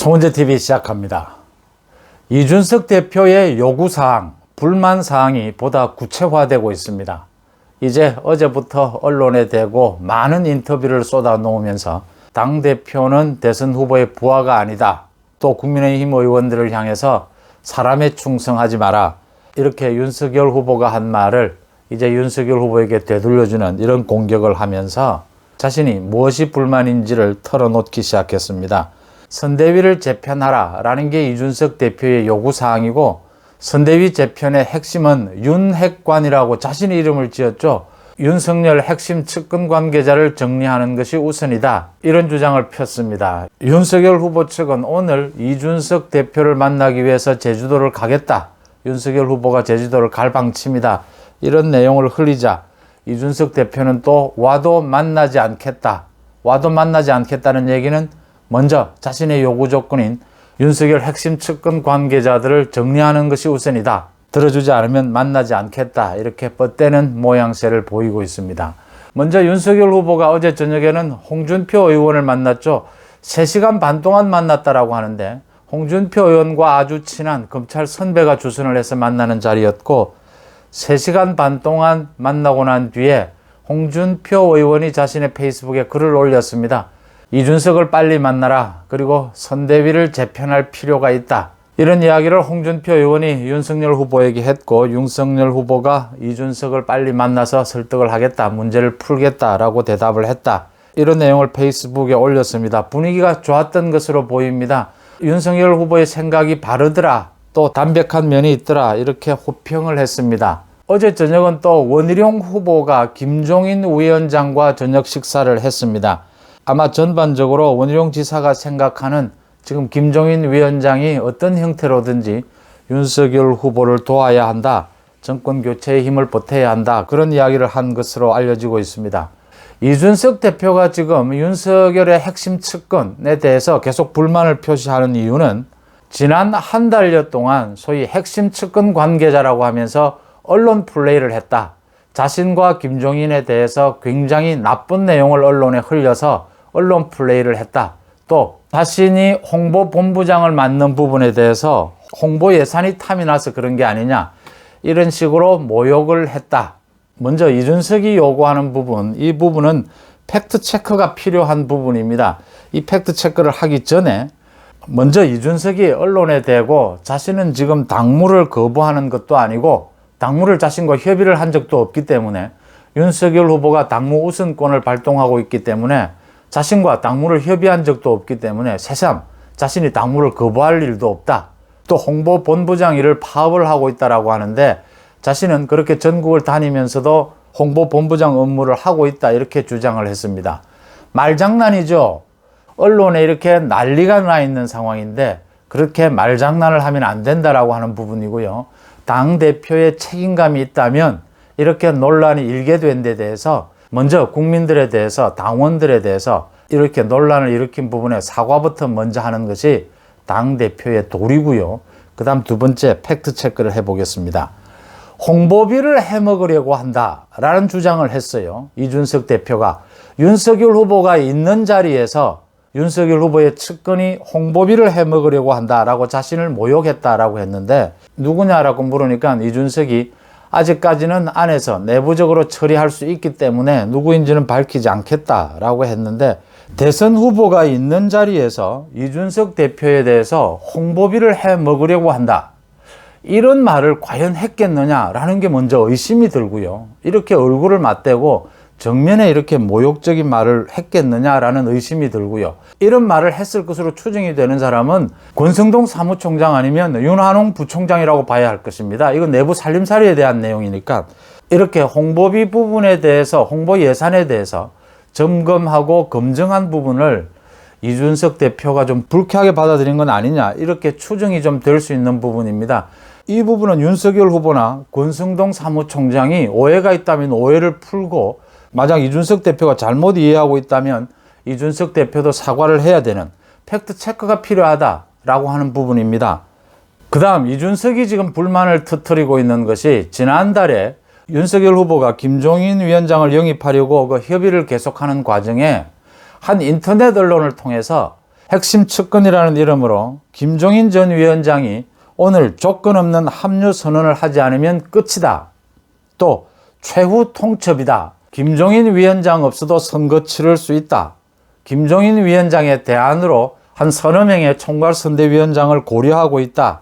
송은재TV 시작합니다. 이준석 대표의 요구사항, 불만사항이 보다 구체화되고 있습니다. 이제 어제부터 언론에 대고 많은 인터뷰를 쏟아놓으면서 당대표는 대선 후보의 부하가 아니다. 또 국민의힘 의원들을 향해서 사람에 충성하지 마라. 이렇게 윤석열 후보가 한 말을 이제 윤석열 후보에게 되돌려주는 이런 공격을 하면서 자신이 무엇이 불만인지를 털어놓기 시작했습니다. 선대위를 재편하라 라는 게 이준석 대표의 요구사항이고, 선대위 재편의 핵심은 윤핵관이라고 자신의 이름을 지었죠. 윤석열 핵심 측근 관계자를 정리하는 것이 우선이다, 이런 주장을 폈습니다. 윤석열 후보 측은 오늘 이준석 대표를 만나기 위해서 제주도를 가겠다, 윤석열 후보가 제주도를 갈 방침이다, 이런 내용을 흘리자 이준석 대표는 또 와도 만나지 않겠다. 와도 만나지 않겠다는 얘기는 먼저 자신의 요구 조건인 윤석열 핵심 측근 관계자들을 정리하는 것이 우선이다, 들어주지 않으면 만나지 않겠다, 이렇게 뻗대는 모양새를 보이고 있습니다. 먼저 윤석열 후보가 어제 저녁에는 홍준표 의원을 만났죠. 3시간 반 동안 만났다라고 하는데, 홍준표 의원과 아주 친한 검찰 선배가 주선을 해서 만나는 자리였고, 3시간 반 동안 만나고 난 뒤에 홍준표 의원이 자신의 페이스북에 글을 올렸습니다. 이준석을 빨리 만나라. 그리고 선대위를 재편할 필요가 있다. 이런 이야기를 홍준표 의원이 윤석열 후보에게 했고, 윤석열 후보가 이준석을 빨리 만나서 설득을 하겠다, 문제를 풀겠다라고 대답을 했다. 이런 내용을 페이스북에 올렸습니다. 분위기가 좋았던 것으로 보입니다. 윤석열 후보의 생각이 바르더라, 또 담백한 면이 있더라, 이렇게 호평을 했습니다. 어제 저녁은 또 원희룡 후보가 김종인 위원장과 저녁 식사를 했습니다. 아마 전반적으로 원희룡 지사가 생각하는 지금 김종인 위원장이 어떤 형태로든지 윤석열 후보를 도와야 한다, 정권 교체에 힘을 보태야 한다, 그런 이야기를 한 것으로 알려지고 있습니다. 이준석 대표가 지금 윤석열의 핵심 측근에 대해서 계속 불만을 표시하는 이유는 지난 한 달여 동안 소위 핵심 측근 관계자라고 하면서 언론 플레이를 했다. 자신과 김종인에 대해서 굉장히 나쁜 내용을 언론에 흘려서 언론 플레이를 했다. 또 자신이 홍보본부장을 맡는 부분에 대해서 홍보 예산이 탐이 나서 그런 게 아니냐, 이런 식으로 모욕을 했다. 먼저 이준석이 요구하는 부분, 이 부분은 팩트체크가 필요한 부분입니다. 이 팩트체크를 하기 전에 먼저 이준석이 언론에 대고 자신은 지금 당무를 거부하는 것도 아니고 당무를 자신과 협의를 한 적도 없기 때문에, 윤석열 후보가 당무 우선권을 발동하고 있기 때문에 자신과 당무를 협의한 적도 없기 때문에 새삼 자신이 당무를 거부할 일도 없다. 또 홍보본부장 일을 파업을 하고 있다라고 하는데, 자신은 그렇게 전국을 다니면서도 홍보본부장 업무를 하고 있다, 이렇게 주장을 했습니다. 말장난이죠. 언론에 이렇게 난리가 나 있는 상황인데 그렇게 말장난을 하면 안 된다라고 하는 부분이고요. 당대표의 책임감이 있다면 이렇게 논란이 일게 된 데 대해서 먼저 국민들에 대해서, 당원들에 대해서 이렇게 논란을 일으킨 부분에 사과부터 먼저 하는 것이 당대표의 도리고요. 그 다음 두 번째 팩트체크를 해보겠습니다. 홍보비를 해먹으려고 한다라는 주장을 했어요. 이준석 대표가 윤석열 후보가 있는 자리에서 윤석열 후보의 측근이 홍보비를 해먹으려고 한다라고 자신을 모욕했다라고 했는데, 누구냐라고 물으니까 이준석이 아직까지는 안에서 내부적으로 처리할 수 있기 때문에 누구인지는 밝히지 않겠다라고 했는데, 대선 후보가 있는 자리에서 이준석 대표에 대해서 홍보비를 해먹으려고 한다, 이런 말을 과연 했겠느냐라는 게 먼저 의심이 들고요. 이렇게 얼굴을 맞대고 정면에 이렇게 모욕적인 말을 했겠느냐라는 의심이 들고요. 이런 말을 했을 것으로 추정이 되는 사람은 권성동 사무총장 아니면 윤한홍 부총장이라고 봐야 할 것입니다. 이건 내부 살림살이에 대한 내용이니까, 이렇게 홍보비 부분에 대해서, 홍보 예산에 대해서 점검하고 검증한 부분을 이준석 대표가 좀 불쾌하게 받아들인 건 아니냐, 이렇게 추정이 좀 될 수 있는 부분입니다. 이 부분은 윤석열 후보나 권성동 사무총장이 오해가 있다면 오해를 풀고, 만약 이준석 대표가 잘못 이해하고 있다면 이준석 대표도 사과를 해야 되는 팩트체크가 필요하다라고 하는 부분입니다. 그 다음 이준석이 지금 불만을 터뜨리고 있는 것이, 지난달에 윤석열 후보가 김종인 위원장을 영입하려고 그 협의를 계속하는 과정에 한 인터넷 언론을 통해서 핵심 측근이라는 이름으로 김종인 전 위원장이 오늘 조건 없는 합류 선언을 하지 않으면 끝이다. 또 최후 통첩이다. 김종인 위원장 없어도 선거 치를 수 있다. 김종인 위원장의 대안으로 한 서너 명의 총괄선대위원장을 고려하고 있다.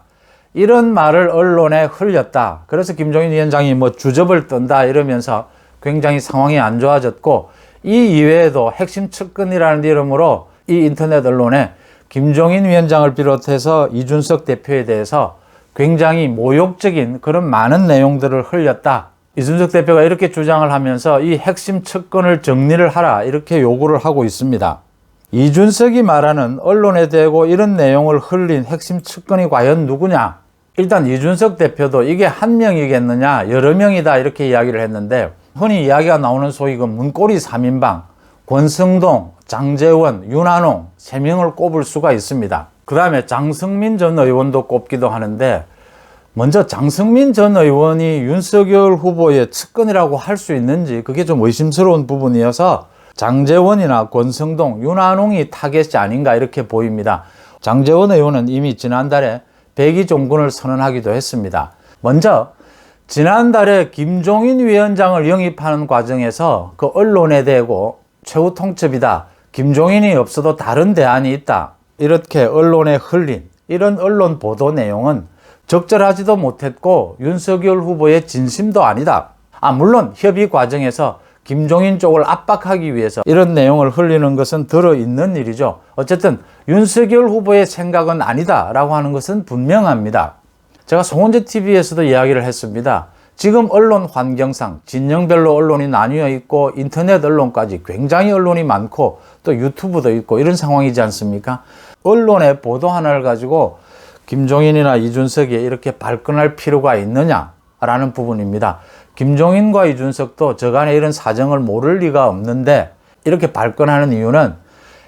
이런 말을 언론에 흘렸다. 그래서 김종인 위원장이 뭐 주접을 떤다 이러면서 굉장히 상황이 안 좋아졌고, 이 이외에도 핵심 측근이라는 이름으로 이 인터넷 언론에 김종인 위원장을 비롯해서 이준석 대표에 대해서 굉장히 모욕적인 그런 많은 내용들을 흘렸다. 이준석 대표가 이렇게 주장을 하면서 이 핵심 측근을 정리를 하라 이렇게 요구를 하고 있습니다. 이준석이 말하는 언론에 대고 이런 내용을 흘린 핵심 측근이 과연 누구냐? 일단 이준석 대표도 이게 한 명이겠느냐 여러 명이다 이렇게 이야기를 했는데, 흔히 이야기가 나오는 소위 그 문고리 3인방 권성동, 장제원, 윤한홍 3명을 꼽을 수가 있습니다. 그 다음에 장성민 전 의원도 꼽기도 하는데, 먼저 장성민 전 의원이 윤석열 후보의 측근이라고 할 수 있는지 그게 좀 의심스러운 부분이어서 장제원이나 권성동, 윤한홍이 타겟이 아닌가 이렇게 보입니다. 장제원 의원은 이미 지난달에 백의종군을 선언하기도 했습니다. 먼저 지난달에 김종인 위원장을 영입하는 과정에서 그 언론에 대고 최후 통첩이다. 김종인이 없어도 다른 대안이 있다. 이렇게 언론에 흘린 이런 언론 보도 내용은 적절하지도 못했고 윤석열 후보의 진심도 아니다. 물론 협의 과정에서 김종인 쪽을 압박하기 위해서 이런 내용을 흘리는 것은 들어있는 일이죠. 어쨌든 윤석열 후보의 생각은 아니다 라고 하는 것은 분명합니다. 제가 송원재 TV에서도 이야기를 했습니다. 지금 언론 환경상 진영별로 언론이 나뉘어 있고 인터넷 언론까지 굉장히 언론이 많고 또 유튜브도 있고 이런 상황이지 않습니까? 언론의 보도 하나를 가지고 김종인이나 이준석이 이렇게 발끈할 필요가 있느냐라는 부분입니다. 김종인과 이준석도 저간에 이런 사정을 모를 리가 없는데 이렇게 발끈하는 이유는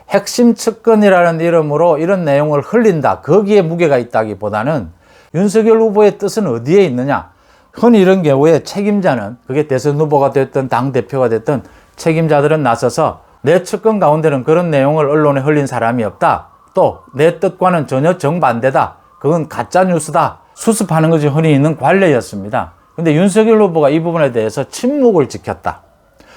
핵심 측근이라는 이름으로 이런 내용을 흘린다. 거기에 무게가 있다기보다는 윤석열 후보의 뜻은 어디에 있느냐. 흔히 이런 경우에 책임자는 그게 대선 후보가 됐든 당대표가 됐든 책임자들은 나서서 내 측근 가운데는 그런 내용을 언론에 흘린 사람이 없다. 또 내 뜻과는 전혀 정반대다. 그건 가짜뉴스다. 수습하는 것이 흔히 있는 관례였습니다. 근데 윤석열 후보가 이 부분에 대해서 침묵을 지켰다.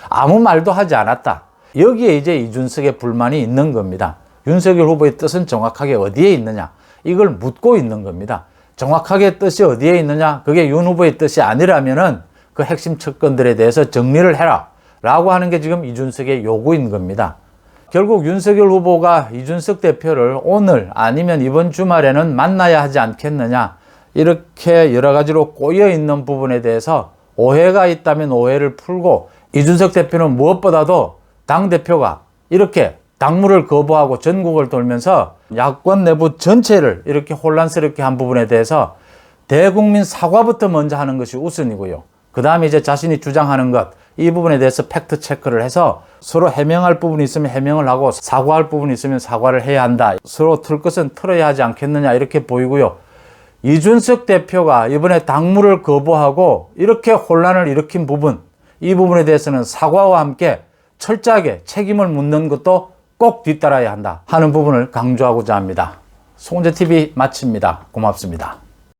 아무 말도 하지 않았다. 여기에 이제 이준석의 불만이 있는 겁니다. 윤석열 후보의 뜻은 정확하게 어디에 있느냐. 이걸 묻고 있는 겁니다. 정확하게 뜻이 어디에 있느냐. 그게 윤 후보의 뜻이 아니라면은 그 핵심 측근들에 대해서 정리를 해라. 라고 하는 게 지금 이준석의 요구인 겁니다. 결국 윤석열 후보가 이준석 대표를 오늘 아니면 이번 주말에는 만나야 하지 않겠느냐. 이렇게 여러 가지로 꼬여있는 부분에 대해서 오해가 있다면 오해를 풀고, 이준석 대표는 무엇보다도 당대표가 이렇게 당무를 거부하고 전국을 돌면서 야권 내부 전체를 이렇게 혼란스럽게 한 부분에 대해서 대국민 사과부터 먼저 하는 것이 우선이고요. 그 다음에 이제 자신이 주장하는 것, 이 부분에 대해서 팩트 체크를 해서 서로 해명할 부분이 있으면 해명을 하고 사과할 부분이 있으면 사과를 해야 한다. 서로 틀 것은 틀어야 하지 않겠느냐 이렇게 보이고요. 이준석 대표가 이번에 당무를 거부하고 이렇게 혼란을 일으킨 부분, 이 부분에 대해서는 사과와 함께 철저하게 책임을 묻는 것도 꼭 뒤따라야 한다 하는 부분을 강조하고자 합니다. 송원재 TV 마칩니다. 고맙습니다.